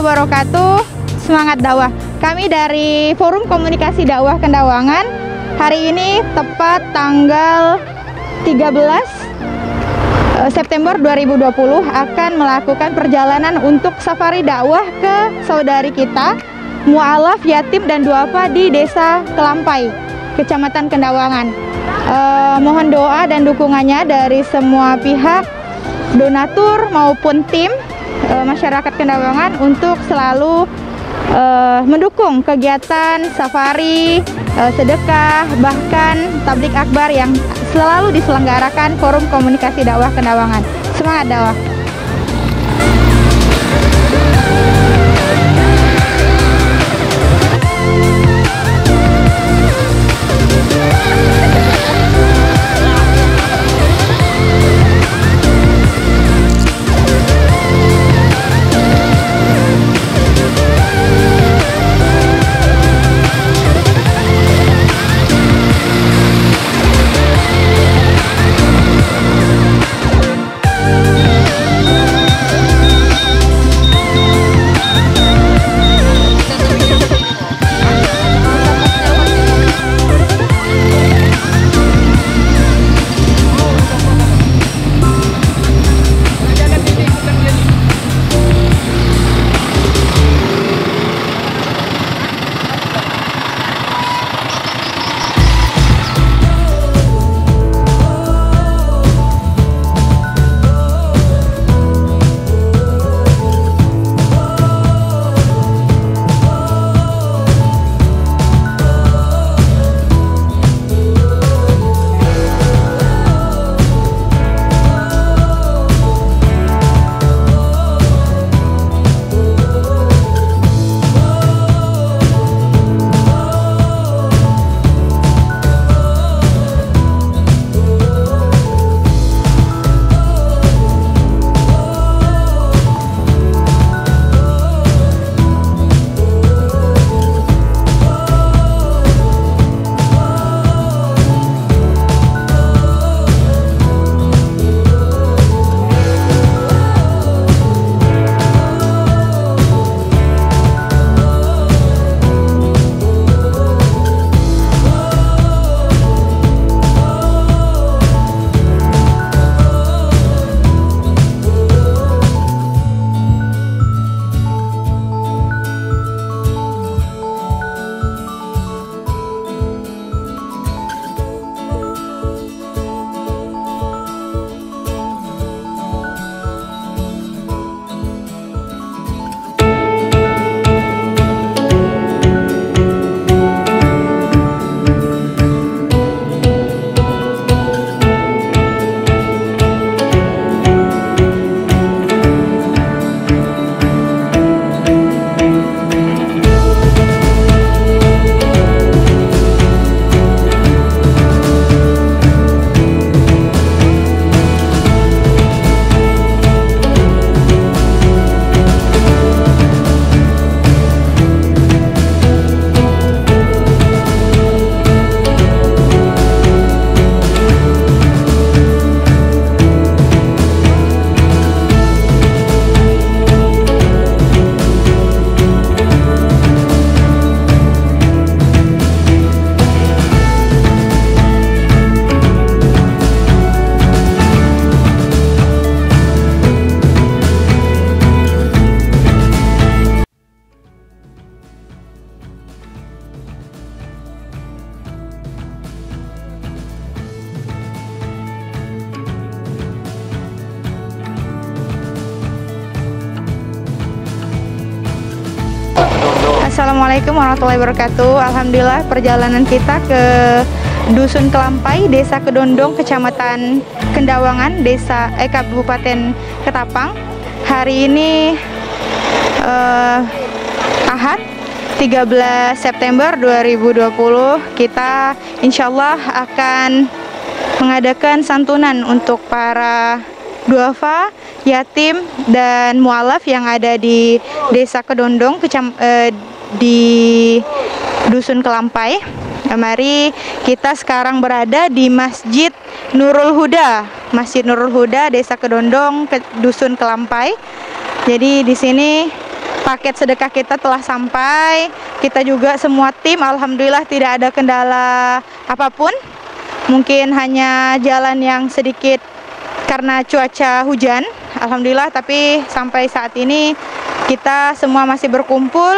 wabarakatuh. Semangat dakwah. Kami dari Forum Komunikasi Dakwah Kendawangan hari ini tepat tanggal 13 September 2020 akan melakukan perjalanan untuk safari dakwah ke saudari kita mualaf, yatim, dan duafa di Desa Kelampai, Kecamatan Kendawangan. Mohon doa dan dukungannya dari semua pihak, donatur maupun tim masyarakat Kendawangan untuk selalu mendukung kegiatan safari, sedekah, bahkan tablik akbar yang selalu diselenggarakan Forum Komunikasi Dakwah Kendawangan. Semangat dakwah! Assalamualaikum warahmatullahi wabarakatuh. Alhamdulillah perjalanan kita ke Dusun Kelampai, Desa Kedondong, Kecamatan Kendawangan, Kabupaten Ketapang. Hari ini Ahad 13 September 2020 kita insya Allah akan mengadakan santunan untuk para duafa, yatim, dan mualaf yang ada di Desa Kedondong, di Dusun Kelampai. Mari kita sekarang berada di Masjid Nurul Huda, Desa Kedondong, Dusun Kelampai. Jadi di sini paket sedekah kita telah sampai. Kita juga semua tim alhamdulillah tidak ada kendala apapun. Mungkin hanya jalan yang sedikit karena cuaca hujan, alhamdulillah, tapi sampai saat ini kita semua masih berkumpul,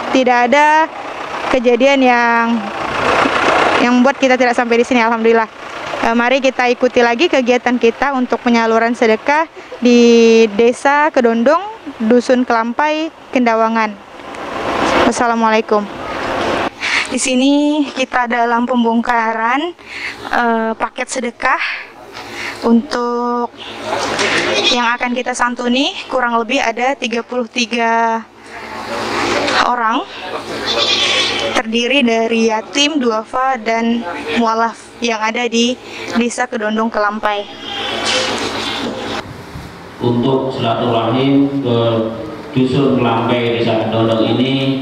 tidak ada kejadian yang membuat kita tidak sampai di sini, alhamdulillah. Mari kita ikuti lagi kegiatan kita untuk penyaluran sedekah di Desa Kedondong, Dusun Kelampai, Kendawangan. Wassalamualaikum. Di sini kita dalam pembongkaran paket sedekah untuk yang akan kita santuni, kurang lebih ada 33 orang, terdiri dari yatim, duafa, dan mualaf yang ada di Desa Kedondong Kelampai. Untuk silaturahim ke Dusun Kelampai Desa Kedondong ini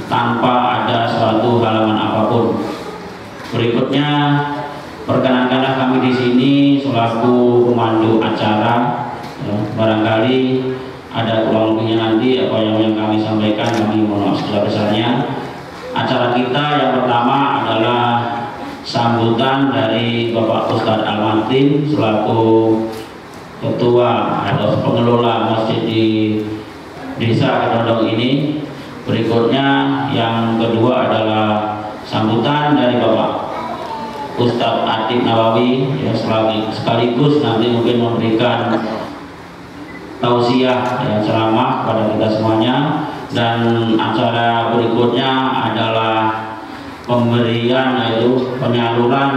tanpa ada suatu halangan apapun. Berikutnya perkenankanlah kami di sini selaku pemandu acara. Barangkali ada kurang lebihnya nanti apa yang kami sampaikan, kami mohon maaf sebesar-besarnya. Acara kita yang pertama adalah sambutan dari Bapak Ustadz Al-Matin selaku ketua atau pengelola masjid di Desa Kedondong ini. Berikutnya yang kedua adalah sambutan dari Bapak Ustadz Atik Nawawi, ya, sekaligus nanti mungkin memberikan tausiah, ya, ceramah pada kita semuanya. Dan acara berikutnya adalah pemberian, yaitu penyaluran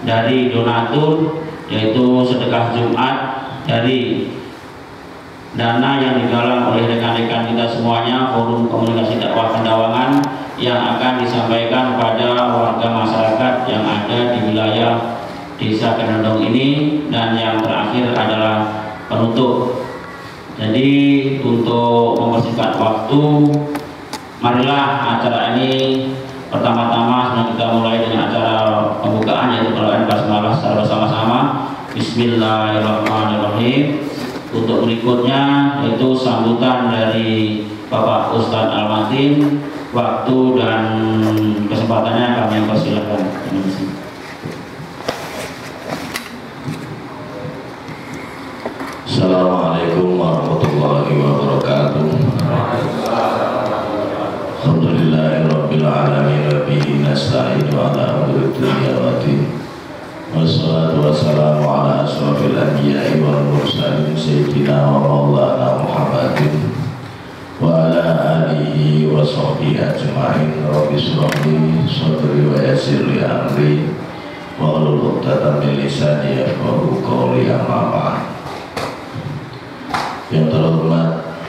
dari donatur, yaitu sedekah Jumat dari dana yang digalang oleh rekan-rekan kita semuanya, Forum Komunikasi Dakwah Kendawangan, yang akan disampaikan kepada warga masyarakat yang ada di wilayah Desa Kedondong ini. Dan yang terakhir adalah penutup. Jadi untuk mempersingkat waktu, marilah acara ini pertama-tama sebelum kita mulai dengan acara pembukaan, yaitu bacaan basmalah secara bersama-sama. Bismillahirrahmanirrahim. Untuk berikutnya yaitu sambutan dari Bapak Ustadz Al-Matin. Waktu dan kesempatannya kami persilahkan. Assalamualaikum warahmatullahi wabarakatuh. Alhamdulillahirabbil alamin wa bihi nasta'inu ala umuri dunya waddin. Wassalatu wassalamu ala asrofil anbiya'i wal mursalin sayyidina wa maulana Muhammadin wa ala alihi wa sahbihi ajma'in. Rabbi shrah li sadri wa yassir li amri wa hlul 'uqdatam min lisani yafqahu qawli. Amma ba'd. Yang terhormat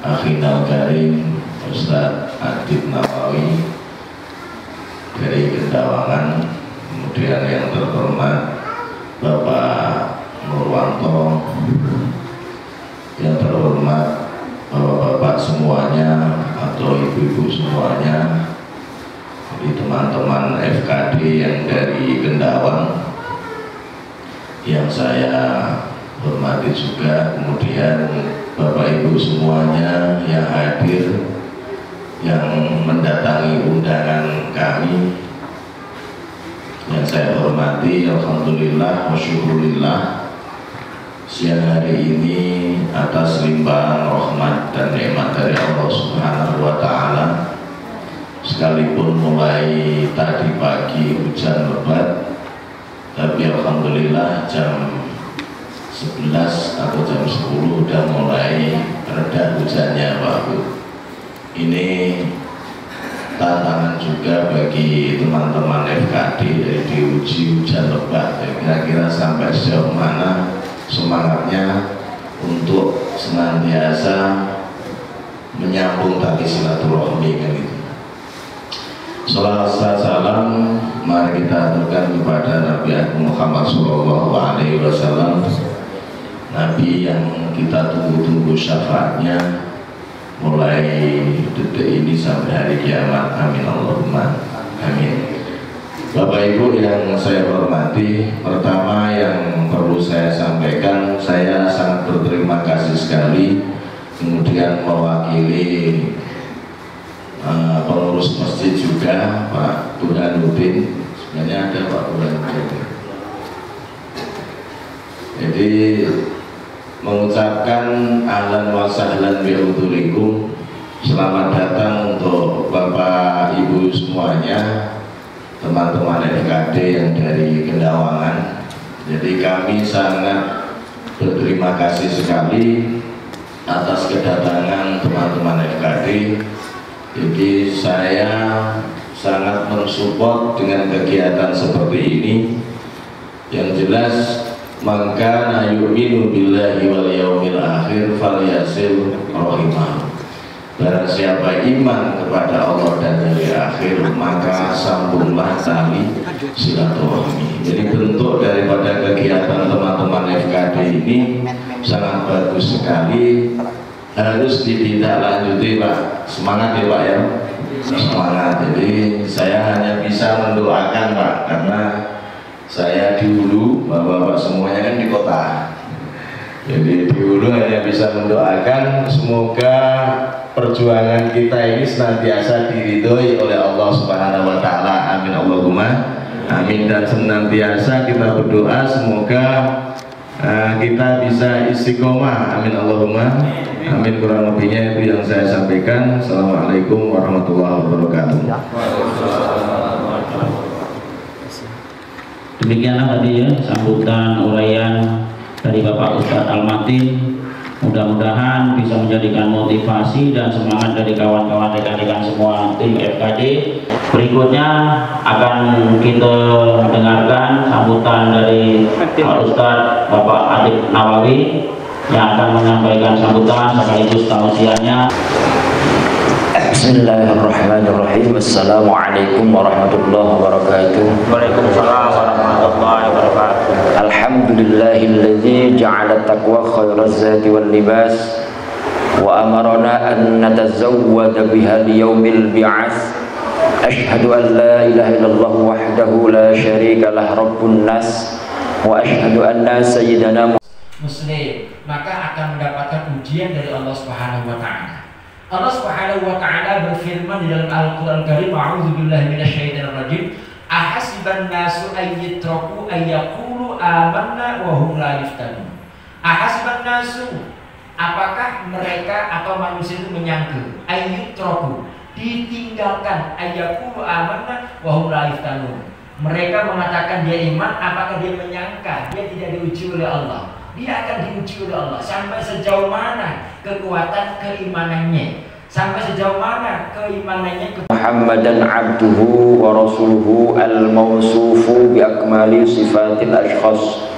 Akhinal Karim Ustadz Atik Nawawi dari Kendawangan, kemudian yang terhormat Bapak Nurwanto, yang terhormat bapak-bapak semuanya atau ibu-ibu semuanya, jadi teman-teman FKD yang dari Kendawang yang saya hormati juga, kemudian bapak ibu semuanya yang hadir, yang mendatangi undangan kami, yang saya hormati. Alhamdulillah wa syukurillah, siang hari ini atas limpahan rahmat dan nikmat dari Allah Subhanahu wa Ta'ala, sekalipun mulai tadi pagi hujan lebat, tapi alhamdulillah jam 11 atau jam 10 udah mulai reda hujannya, Pak Bu. Ini tantangan juga bagi teman-teman FKD dari diuji hujan lebat. Kira-kira sampai sejauh mana semangatnya untuk senantiasa menyambung tali silaturahmi, kan itu. Salawat salam mari kita aturkan kepada Nabi Muhammad SAW, Nabi yang kita tunggu-tunggu syafaatnya mulai detik ini sampai hari kiamat. Amin Allahumma amin. Bapak Ibu yang saya hormati, pertama yang perlu saya sampaikan, saya sangat berterima kasih sekali kemudian mewakili pengurus masjid juga Pak Burhanuddin, sebenarnya ada Pak Burhanuddin. Jadi mengucapkan ahlan wa sahlan bi'udhurikum, selamat datang untuk Bapak Ibu semuanya, teman-teman FKD yang dari Kendawangan. Jadi kami sangat berterima kasih sekali atas kedatangan teman-teman FKD. Jadi saya sangat mensupport dengan kegiatan seperti ini. Yang jelas, maka yu'minu billahi wal yaumil akhir falyasil rahimah. Barang siapa iman kepada Allah dan hari akhir, maka sambunglah tali silaturahmi. Jadi bentuk daripada kegiatan teman-teman FKD ini sangat bagus sekali, harus ditindaklanjuti Pak. Semangat ya Pak ya, semangat. Jadi saya hanya bisa mendoakan Pak, karena saya di Hulu, bapak-bapak semuanya kan di kota. Jadi di Hulu hanya bisa mendoakan semoga perjuangan kita ini senantiasa diridhoi oleh Allah Subhanahu wa taala. Amin Allahumma amin. Dan senantiasa kita berdoa semoga kita bisa istiqomah. Amin Allahumma amin. Kurang lebihnya itu yang saya sampaikan. Assalamualaikum warahmatullahi wabarakatuh. Demikianlah tadi ya sambutan uraian dari Bapak Ustadz Al-Matin. Mudah-mudahan bisa menjadikan motivasi dan semangat dari kawan-kawan rekan-rekan semua tim FKD. Berikutnya akan kita mendengarkan sambutan dari Pak Ustadz Bapak Adib Nawawi yang akan menyampaikan sambutan sekaligus tausiahnya. Bismillahirrahmanirrahim. Assalamualaikum warahmatullahi wabarakatuh. Waalaikumsalam warahmatullahi wabarakatuh. Alhamdulillahilladzi ja'ala taqwa khairaz zati wal libas wa amarna an natazawwada biha liyaumil bi'ats. Ashhadu an la ilaha illallah wahdahu la syarika lah rabbun nas wa ashhadu anna sayyidana muslim, maka akan mendapatkan ujian dari Allah Subhanahu wa taala. Allah Subhanahu wa taala berfirman di dalam Al-Qur'an Karim, a'udzubillahi minasyaitonir rajim, ahasiban nasu ayyatraku ayyaqulu amanna wa hum la yuftanun. Ahasiban nasu, apakah mereka atau manusia itu menyangka, ayyatraku, ditinggalkan, ayyaqulu amanna wa hum la yuftanun. Mereka mengatakan dia iman, apakah dia menyangka dia tidak diuji oleh Allah? Dia akan diuji oleh Allah. Sampai sejauh mana kekuatan keimanannya, sampai sejauh mana keimanannya. Muhammadan abduhu wa rasuluhu al-mawsufu bi akmali sifatil ashkhas.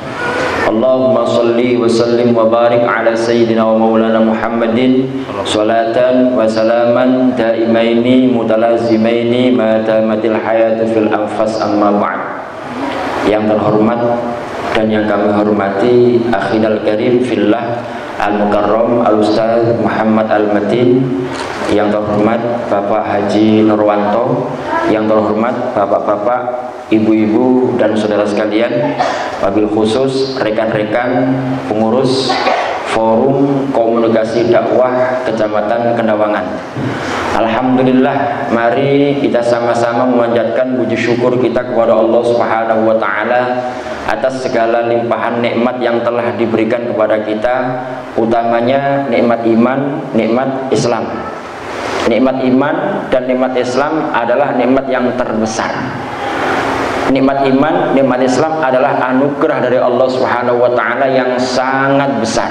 Allahumma salli wa sallim wa barik ala sayyidina wa maulana Muhammadin salatan wa salaman daimaini mutalazimaini ma damatil hayatu fil anfas, amma ba'd. Yang terhormat dan yang kami hormati akhinal karim fillah al-mukarram al-ustaz Muhammad Al-Matin, yang terhormat Bapak Haji Nurwanto, yang terhormat bapak-bapak, ibu-ibu dan saudara sekalian, wabil khusus rekan-rekan pengurus Forum Komunikasi Dakwah Kecamatan Kendawangan. Alhamdulillah, mari kita sama-sama memanjatkan puji syukur kita kepada Allah Subhanahu wa taala atas segala limpahan nikmat yang telah diberikan kepada kita, utamanya nikmat iman, nikmat Islam. Nikmat iman dan nikmat Islam adalah nikmat yang terbesar. Nikmat iman, nikmat Islam adalah anugerah dari Allah Subhanahu wa taala yang sangat besar.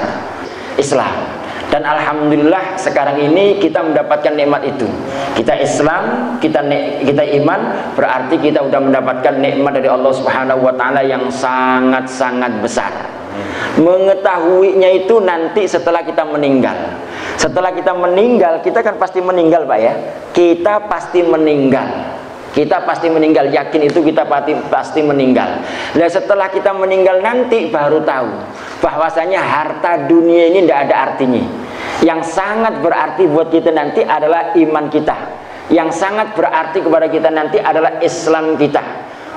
Islam. Dan alhamdulillah sekarang ini kita mendapatkan nikmat itu. Kita Islam, kita iman, berarti kita sudah mendapatkan nikmat dari Allah Subhanahu wa taala yang sangat-sangat besar. Mengetahuinya itu nanti setelah kita meninggal. Setelah kita meninggal, kita kan pasti meninggal, Pak ya. Kita pasti meninggal. Kita pasti meninggal, yakin itu kita pasti meninggal. Nah setelah kita meninggal nanti baru tahu bahwasanya harta dunia ini tidak ada artinya. Yang sangat berarti buat kita nanti adalah iman kita. Yang sangat berarti kepada kita nanti adalah Islam kita.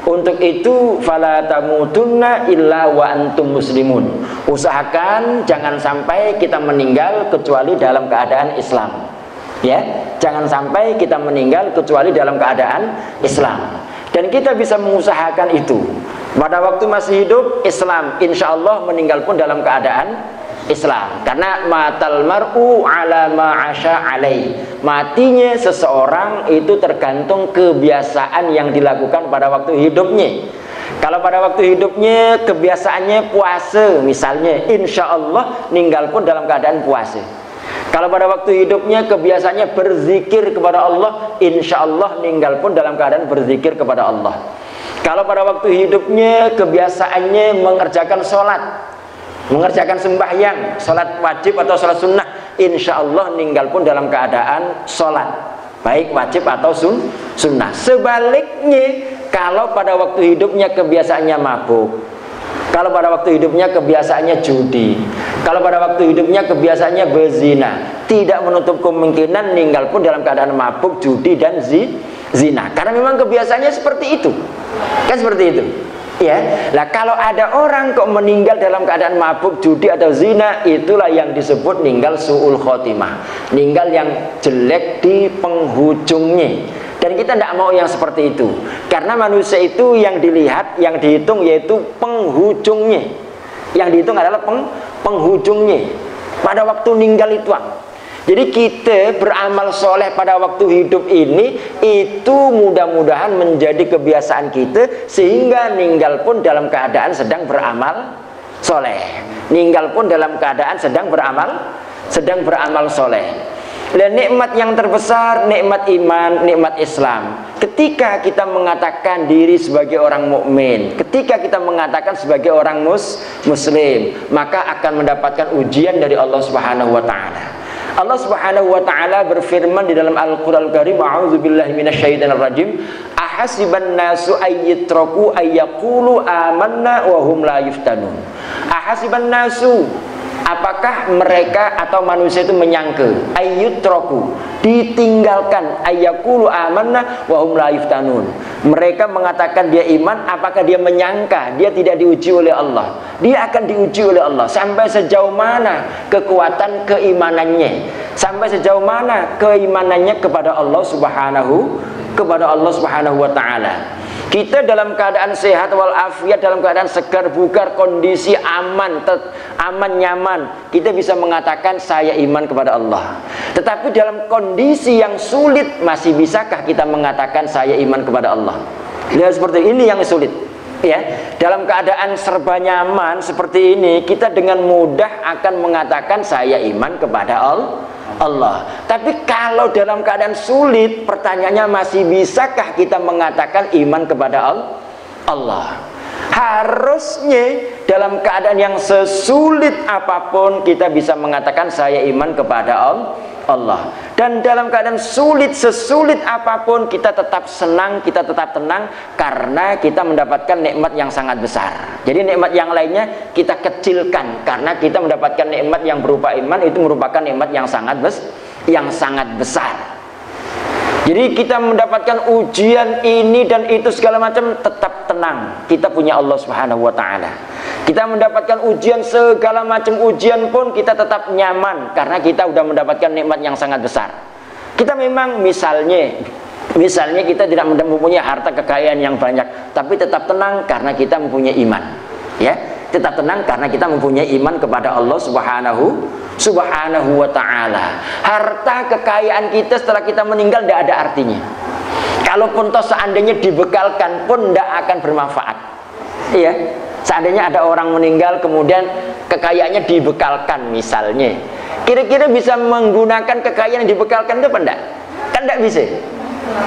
Untuk itu fala tamutunna illa wa antum muslimun. Usahakan jangan sampai kita meninggal kecuali dalam keadaan Islam. Ya, jangan sampai kita meninggal kecuali dalam keadaan Islam. Dan kita bisa mengusahakan itu. Pada waktu masih hidup Islam, insya Allah meninggal pun dalam keadaan Islam. Karena matal mar'u ala ma'asha alaih. Matinya seseorang itu tergantung kebiasaan yang dilakukan pada waktu hidupnya. Kalau pada waktu hidupnya kebiasaannya puasa misalnya, insya Allah meninggal pun dalam keadaan puasa. Kalau pada waktu hidupnya kebiasaannya berzikir kepada Allah, insya Allah meninggal pun dalam keadaan berzikir kepada Allah. Kalau pada waktu hidupnya kebiasaannya mengerjakan sholat, mengerjakan sembahyang, sholat wajib atau sholat sunnah, insya Allah meninggal pun dalam keadaan sholat, baik wajib atau sunnah. Sebaliknya, kalau pada waktu hidupnya kebiasaannya mabuk, kalau pada waktu hidupnya kebiasaannya judi, kalau pada waktu hidupnya kebiasaannya berzina, tidak menutup kemungkinan meninggal pun dalam keadaan mabuk, judi dan zina. Karena memang kebiasaannya seperti itu. Kan seperti itu. Ya. Nah, kalau ada orang kok meninggal dalam keadaan mabuk, judi atau zina, itulah yang disebut meninggal su'ul khotimah. Meninggal yang jelek di penghujungnya. Dan kita tidak mau yang seperti itu. Karena manusia itu yang dilihat, yang dihitung yaitu penghujungnya. Yang dihitung adalah penghujungnya. Pada waktu meninggal itu. Jadi kita beramal soleh pada waktu hidup ini, itu mudah-mudahan menjadi kebiasaan kita, sehingga meninggal pun dalam keadaan sedang beramal soleh. Meninggal pun dalam keadaan sedang beramal soleh. Dan nikmat yang terbesar, nikmat iman, nikmat Islam. Ketika kita mengatakan diri sebagai orang mukmin, ketika kita mengatakan sebagai orang muslim, maka akan mendapatkan ujian dari Allah Subhanahu wa taala. Allah Subhanahu wa taala berfirman di dalam Al-Qur'an Al-Karim, a'udzubillahi minasyaitonir rajim, ahasiban nasu ayyatraku ayyaqulu amanna wa hum la yuftanun. Ahasiban nasu, apakah mereka atau manusia itu menyangka, ayyutraku, ditinggalkan, ayyaqulu amanna wa hum la yuftanun. Mereka mengatakan dia iman, apakah dia menyangka dia tidak diuji oleh Allah? Dia akan diuji oleh Allah. Sampai sejauh mana kekuatan keimanannya, sampai sejauh mana keimanannya kepada Allah Subhanahu wa taala. Kita dalam keadaan sehat walafiat, dalam keadaan segar bugar, kondisi aman, nyaman, kita bisa mengatakan saya iman kepada Allah. Tetapi dalam kondisi yang sulit, masih bisakah kita mengatakan saya iman kepada Allah? Ya, seperti ini yang sulit. Ya, dalam keadaan serba nyaman seperti ini, kita dengan mudah akan mengatakan saya iman kepada Allah. Tapi kalau dalam keadaan sulit, pertanyaannya masih bisakah kita mengatakan iman kepada Allah? Harusnya dalam keadaan yang sesulit apapun kita bisa mengatakan saya iman kepada Allah. Dan dalam keadaan sulit, sesulit apapun kita tetap senang, kita tetap tenang, karena kita mendapatkan nikmat yang sangat besar. Jadi nikmat yang lainnya kita kecilkan, karena kita mendapatkan nikmat yang berupa iman, itu merupakan nikmat yang sangat besar. Jadi kita mendapatkan ujian ini dan itu segala macam, tetap tenang, kita punya Allah Subhanahu wa taala. Kita mendapatkan ujian, segala macam ujian pun kita tetap nyaman, karena kita sudah mendapatkan nikmat yang sangat besar. Kita memang misalnya kita tidak mempunyai harta kekayaan yang banyak, tapi tetap tenang karena kita mempunyai iman. Ya, tetap tenang karena kita mempunyai iman kepada Allah Subhanahu wa ta'ala. Harta kekayaan kita setelah kita meninggal tidak ada artinya. Kalaupun toh seandainya dibekalkan pun tidak akan bermanfaat. Iya, seandainya ada orang meninggal kemudian kekayaannya dibekalkan misalnya, kira-kira bisa menggunakan kekayaan yang dibekalkan itu apa enggak? Kan tidak bisa.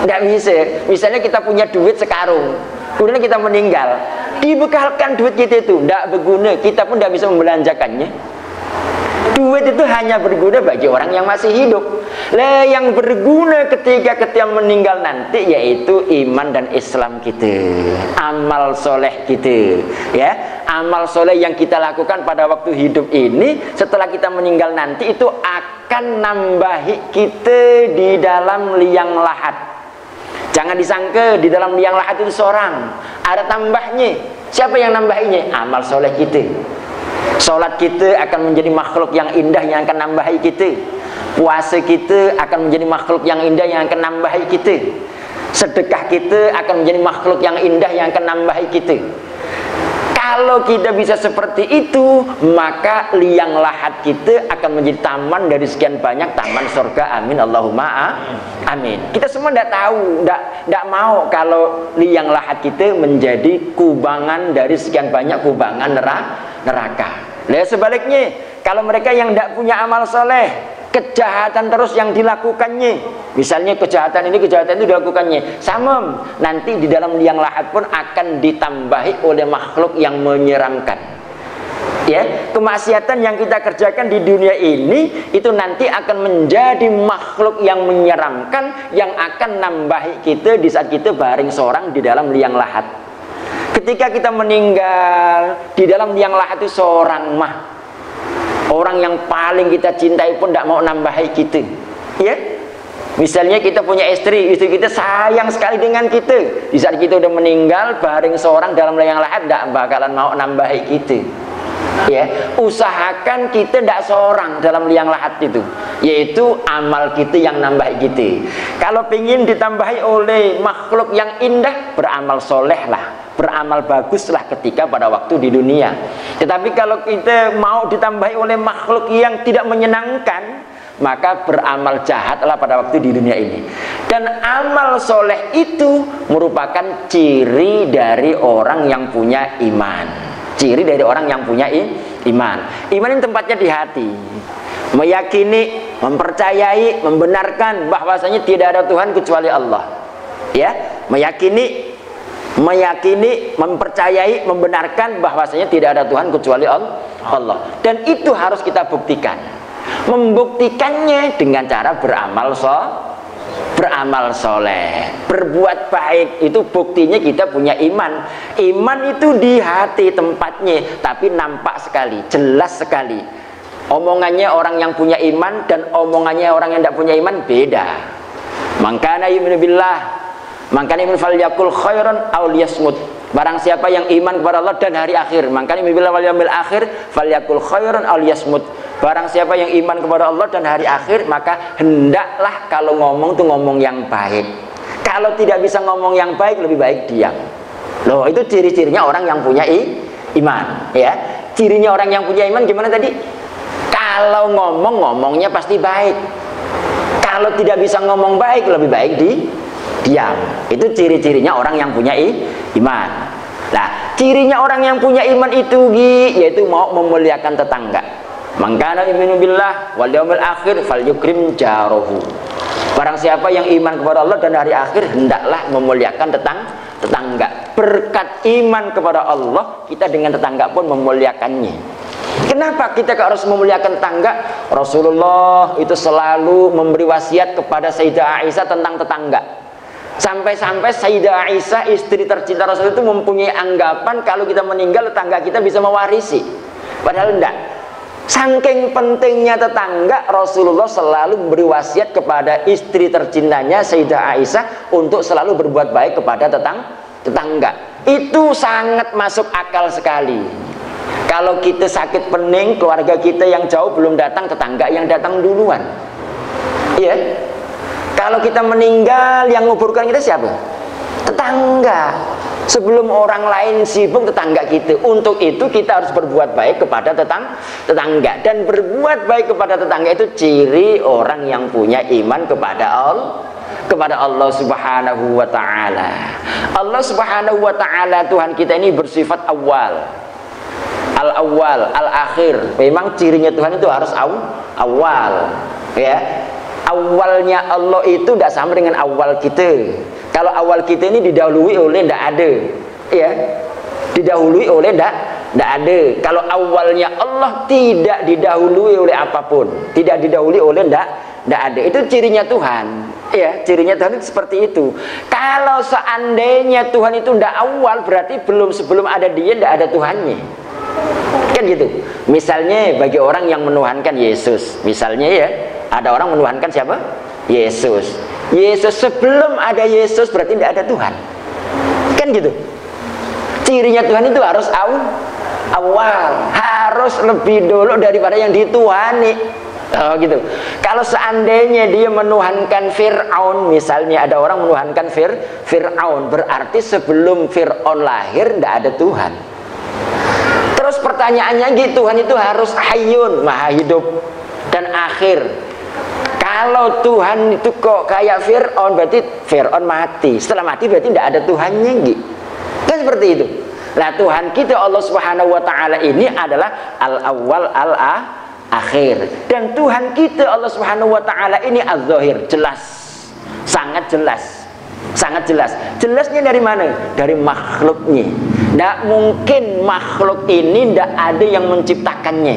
Tidak bisa. Misalnya kita punya duit sekarung, kemudian kita meninggal, dibekalkan duit kita itu tidak berguna, kita pun tidak bisa membelanjakannya. Duit itu hanya berguna bagi orang yang masih hidup. Lah, yang berguna ketika meninggal nanti yaitu iman dan Islam kita, amal soleh kita. Ya, amal soleh yang kita lakukan pada waktu hidup ini, setelah kita meninggal nanti itu akan nambahi kita di dalam liang lahat. Jangan disangka di dalam liang lahat itu seorang, ada tambahnya. Siapa yang nambahinya? Amal soleh kita. Sholat kita akan menjadi makhluk yang indah yang akan nambahi kita. Puasa kita akan menjadi makhluk yang indah yang akan nambahi kita. Sedekah kita akan menjadi makhluk yang indah yang akan nambahi kita. Kalau kita bisa seperti itu, maka liang lahat kita akan menjadi taman dari sekian banyak taman surga. Amin Allahumma amin. Kita semua tidak tahu, tidak mau kalau liang lahat kita menjadi kubangan dari sekian banyak kubangan neraka. Nah, sebaliknya, kalau mereka yang tidak punya amal soleh, kejahatan terus yang dilakukannya, misalnya kejahatan ini kejahatan itu dilakukannya, sama nanti di dalam liang lahat pun akan ditambahi oleh makhluk yang menyeramkan. Ya, kemaksiatan yang kita kerjakan di dunia ini itu nanti akan menjadi makhluk yang menyeramkan yang akan nambahi kita di saat kita baring seorang di dalam liang lahat. Ketika kita meninggal di dalam liang lahat itu seorang orang yang paling kita cintai pun tidak mau nambahi kita, ya. Misalnya kita punya istri kita sayang sekali dengan kita. Di saat kita udah meninggal, baring seorang dalam liang lahat, tidak bakalan mau nambahi kita. Ya, usahakan kita tidak seorang dalam liang lahat itu, yaitu amal kita yang nambahi kita. Kalau ingin ditambahi oleh makhluk yang indah, beramal soleh lah. Beramal baguslah ketika pada waktu di dunia. Tetapi kalau kita mau ditambahi oleh makhluk yang tidak menyenangkan, maka beramal jahatlah pada waktu di dunia ini. Dan amal soleh itu merupakan ciri dari orang yang punya iman. Ciri dari orang yang punya iman. Iman ini tempatnya di hati. Meyakini, mempercayai, membenarkan bahwasanya tidak ada Tuhan kecuali Allah. Ya, meyakini, mempercayai, membenarkan bahwasanya tidak ada Tuhan kecuali Allah. Dan itu harus kita buktikan. Membuktikannya dengan cara beramal soleh, berbuat baik. Itu buktinya kita punya iman. Iman itu di hati tempatnya, tapi nampak sekali, jelas sekali. Omongannya orang yang punya iman dan omongannya orang yang tidak punya iman beda. Mangkana yu'minu billah, mangkana yu'minu falyakul khairan aw liyasmut. Barang siapa yang iman kepada Allah dan hari akhir, mangkana yu'minu billah wal yaumil akhir falyakul khairan aw liyasmut. Barang siapa yang iman kepada Allah dan hari akhir, maka hendaklah kalau ngomong tuh ngomong yang baik. Kalau tidak bisa ngomong yang baik, lebih baik diam. Loh, itu ciri-cirinya orang yang punya iman, ya. Cirinya orang yang punya iman gimana tadi? Kalau ngomongnya pasti baik. Kalau tidak bisa ngomong baik, lebih baik diam. Itu ciri-cirinya orang yang punya iman. Nah, cirinya orang yang punya iman itu yaitu mau memuliakan tetangga. Mangkana yu'minu billah wal yaumil akhir falyukrim jarahu. Barang siapa yang iman kepada Allah dan hari akhir, hendaklah memuliakan tetangga. Berkat iman kepada Allah, kita dengan tetangga pun memuliakannya. Kenapa kita harus memuliakan tetangga? Rasulullah itu selalu memberi wasiat kepada Sayyidah Aisyah tentang tetangga. Sampai-sampai Sayyidah Aisyah, istri tercinta Rasul itu mempunyai anggapan kalau kita meninggal tetangga kita bisa mewarisi. Padahal enggak. Saking pentingnya tetangga, Rasulullah selalu memberi wasiat kepada istri tercintanya Sayyidah Aisyah untuk selalu berbuat baik kepada tetangga. Itu sangat masuk akal sekali. Kalau kita sakit pening, keluarga kita yang jauh belum datang, tetangga yang datang duluan. Iya. Kalau kita meninggal, yang nguburkan kita siapa? Tetangga. Sebelum orang lain sibuk, tetangga kita. Untuk itu kita harus berbuat baik kepada tetangga. Dan berbuat baik kepada tetangga itu ciri orang yang punya iman kepada Allah Subhanahu wa ta'ala. Allah Subhanahu wa ta'ala, Tuhan kita ini bersifat awal, al-awwal, al-akhir. Memang cirinya Tuhan itu harus awal, ya. Awalnya Allah itu tidak sama dengan awal kita. Kalau awal kita ini didahului oleh tidak ada, ya, didahului oleh tidak ada. Kalau awalnya Allah tidak didahului oleh apapun, tidak didahului oleh tidak ada. Itu cirinya Tuhan, ya, cirinya Tuhan itu seperti itu. Kalau seandainya Tuhan itu tidak awal, berarti sebelum ada Dia tidak ada Tuhannya, kan gitu. Misalnya bagi orang yang menuhankan Yesus, misalnya ya, ada orang menuhankan siapa? Yesus. Yesus, sebelum ada Yesus berarti tidak ada Tuhan. Kan gitu. Cirinya Tuhan itu harus awal, harus lebih dulu daripada yang dituhani. Oh gitu. Kalau seandainya dia menuhankan Fir'aun, misalnya ada orang menuhankan Fir'aun, berarti sebelum Fir'aun lahir tidak ada Tuhan. Terus pertanyaannya gitu, Tuhan itu harus hayyun, maha hidup dan akhir. Kalau Tuhan itu kok kayak Fir'aun, berarti Fir'aun mati. Setelah mati berarti tidak ada Tuhannya gitu. Kan seperti itu. Nah, Tuhan kita Allah Subhanahu wa taala ini adalah al-awwal al-akhir. Dan Tuhan kita Allah Subhanahu wa taala ini az-zahir, jelas. Sangat jelas. Sangat jelas. Jelasnya dari mana? Dari makhluknya. Tidak mungkin makhluk ini tidak ada yang menciptakannya.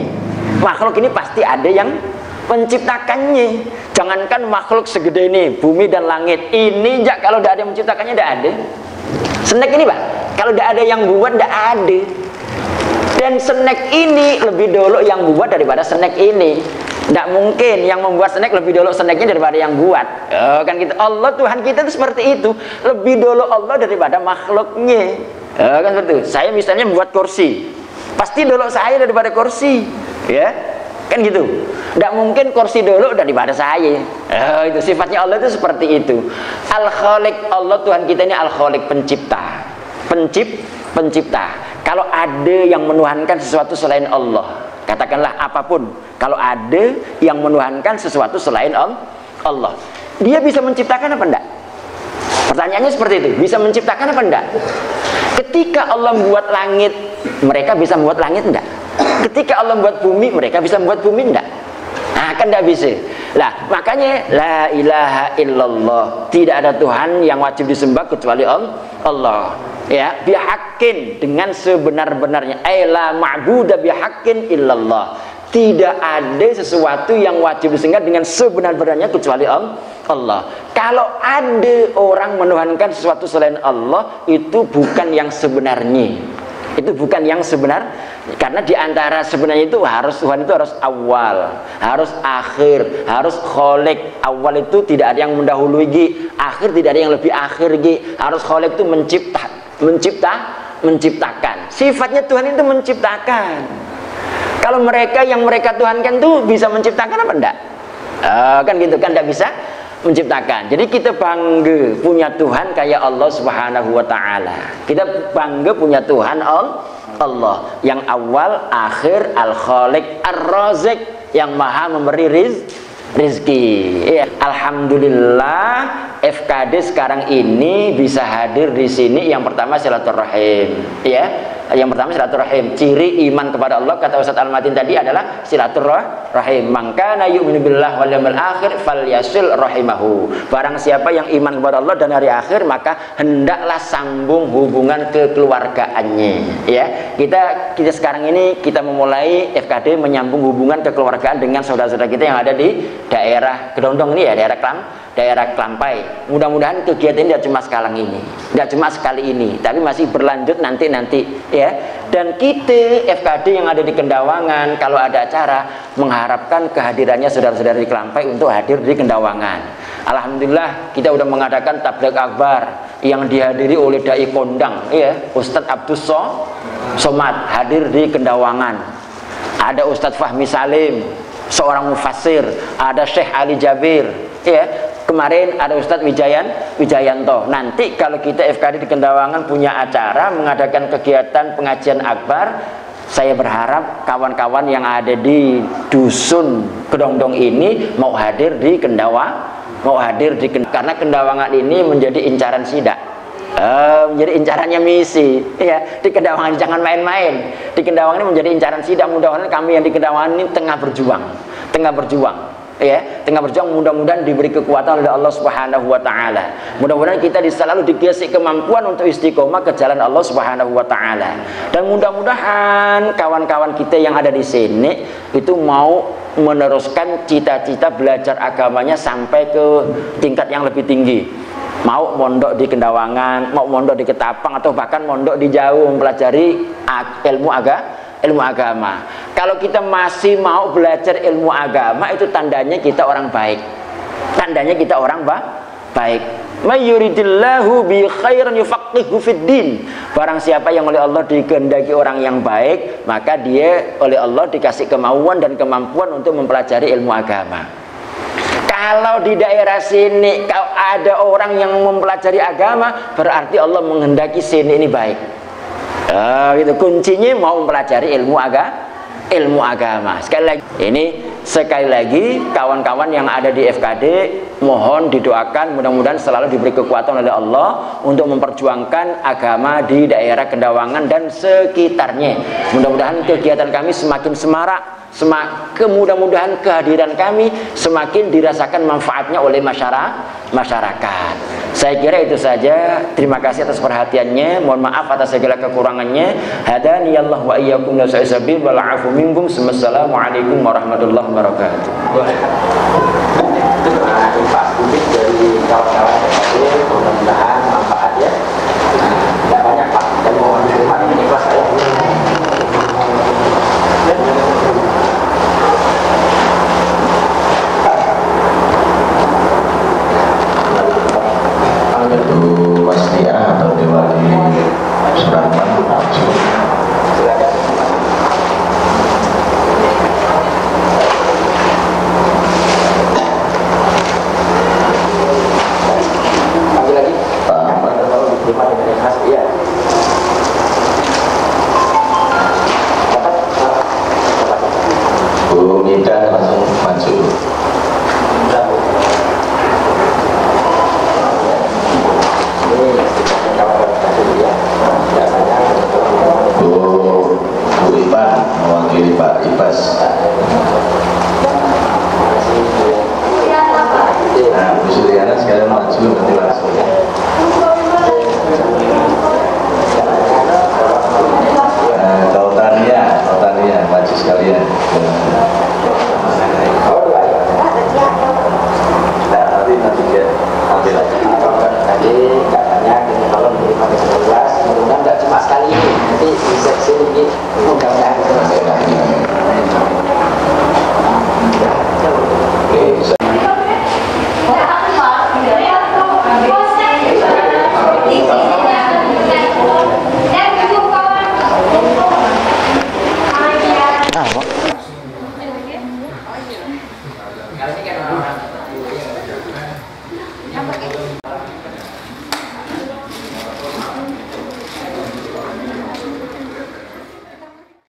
Makhluk ini pasti ada yang menciptakannya. Jangankan makhluk segede ini, bumi dan langit ini, kalau tidak ada yang menciptakannya, tidak ada. Snack ini Pak, kalau tidak ada yang buat, tidak ada. Dan snack ini lebih dulu yang buat daripada snack ini. Tidak mungkin yang membuat snack lebih dulu snacknya daripada yang buat. Kan gitu. Allah Tuhan kita itu seperti itu, lebih dulu Allah daripada makhluknya. Kan seperti itu. Saya misalnya membuat kursi, pasti dulu saya daripada kursi, ya. Kan gitu. Tidak mungkin kursi dulu daripada saya. Itu sifatnya Allah itu seperti itu. Al-Khaliq, Allah Tuhan kita ini Al-Khaliq, pencipta. Pencipta. Kalau ada yang menuhankan sesuatu selain Allah, katakanlah apapun, kalau ada yang menuhankan sesuatu selain Allah, dia bisa menciptakan apa enggak? Pertanyaannya seperti itu. Bisa menciptakan apa enggak? Ketika Allah membuat langit, mereka bisa membuat langit enggak? Ketika Allah membuat bumi, mereka bisa membuat bumi enggak? Nah, kan enggak bisa. Lah, makanya la ilaha illallah, tidak ada Tuhan yang wajib disembah kecuali Allah. Ya, bihaqqin, dengan sebenar-benarnya. La ma'budu bihaqqin illallah. Tidak ada sesuatu yang wajib disembah dengan sebenar-benarnya kecuali Allah. Kalau ada orang menuhankan sesuatu selain Allah, itu bukan yang sebenarnya. Itu bukan yang sebenar, karena diantara sebenarnya itu harus Tuhan itu harus awal, harus akhir, harus khaliq. Awal itu tidak ada yang mendahului, akhir tidak ada yang lebih akhir, harus khaliq itu menciptakan. Sifatnya Tuhan itu menciptakan. Kalau mereka yang mereka tuhankan itu bisa menciptakan apa enggak? Kan gitu kan, enggak bisa menciptakan. Jadi kita bangga punya Tuhan kayak Allah Subhanahu wa taala. Kita bangga punya Tuhan Allah yang awal, akhir, al-khaliq, ar-razik, yang maha memberi rizki. Ya, alhamdulillah FKD sekarang ini bisa hadir di sini. Yang pertama silaturahim, ya. Yang pertama silaturahim. Ciri iman kepada Allah, kata Ustaz Al-Matin tadi, adalah silaturahim. Maka yu'minu billahi wal yawmil akhir falyasil rahimahu. Barang siapa yang iman kepada Allah dan hari akhir, maka hendaklah sambung hubungan kekeluargaannya. Ya, kita sekarang ini kita memulai FKD menyambung hubungan kekeluargaan dengan saudara-saudara kita yang ada di daerah Kedondong ini, ya, daerah Klampai. Mudah-mudahan kegiatan ini tidak cuma sekali ini, tapi masih berlanjut nanti, ya. Dan kita FKD yang ada di Kendawangan, kalau ada acara, mengharapkan kehadirannya saudara-saudara di Klampai untuk hadir di Kendawangan. Alhamdulillah kita sudah mengadakan tabligh akbar yang dihadiri oleh dai kondang, ya, Ustadz Abdus Somad hadir di Kendawangan. Ada Ustadz Fahmi Salim, seorang mufassir, ada Syekh Ali Jabir, ya. Kemarin ada Ustadz Wijayanto. Nanti kalau kita FKD di Kendawangan punya acara mengadakan kegiatan pengajian akbar, saya berharap kawan-kawan yang ada di dusun Kedondong ini mau hadir di karena Kendawangan ini menjadi incaran sidak, menjadi incarannya misi, ya. Di Kendawangan jangan main-main. Di Kendawangan ini menjadi incaran sidak. Mudah-mudahan kami yang di Kendawangan ini tengah berjuang, ya, mudah-mudahan diberi kekuatan oleh Allah Subhanahu wa taala. Mudah-mudahan kita selalu dikasih kemampuan untuk istiqomah ke jalan Allah Subhanahu wa taala. Dan mudah-mudahan kawan-kawan kita yang ada di sini itu mau meneruskan cita-cita belajar agamanya sampai ke tingkat yang lebih tinggi. Mau mondok di Kendawangan, mau mondok di Ketapang, atau bahkan mondok di jauh mempelajari ilmu agama. Kalau kita masih mau belajar ilmu agama, itu tandanya kita orang baik, tandanya kita orang baik. Mayyuridillahu bi khairan yufaqihu fiddin. Barang siapa yang oleh Allah dikehendaki orang yang baik, maka dia oleh Allah dikasih kemauan dan kemampuan untuk mempelajari ilmu agama. Kalau di daerah sini kalau ada orang yang mempelajari agama, berarti Allah menghendaki sini ini baik. Gitu. Kuncinya mau mempelajari ilmu agama. Sekali lagi kawan-kawan yang ada di FKD, mohon didoakan mudah-mudahan selalu diberi kekuatan oleh Allah untuk memperjuangkan agama di daerah Kendawangan dan sekitarnya. Mudah-mudahan kegiatan kami semakin semarak, mudah-mudahan kehadiran kami semakin dirasakan manfaatnya oleh masyarakat. Saya kira itu saja. Terima kasih atas perhatiannya. Mohon maaf atas segala kekurangannya. Hadaniyallah wa iyyakum ila sabil wal afu minkum. Wassalamualaikum warahmatullahi wabarakatuh. Pak Bukit dari kawan-kawan mudah-mudahan manfaatnya tidak banyak Pak, dan mohon diterima dengan ikhlas saya. Itu Mas Tia atau Dewali Surahman langsung. Bu Mida langsung maju. Bu Ipan mewakili Pak Ibas.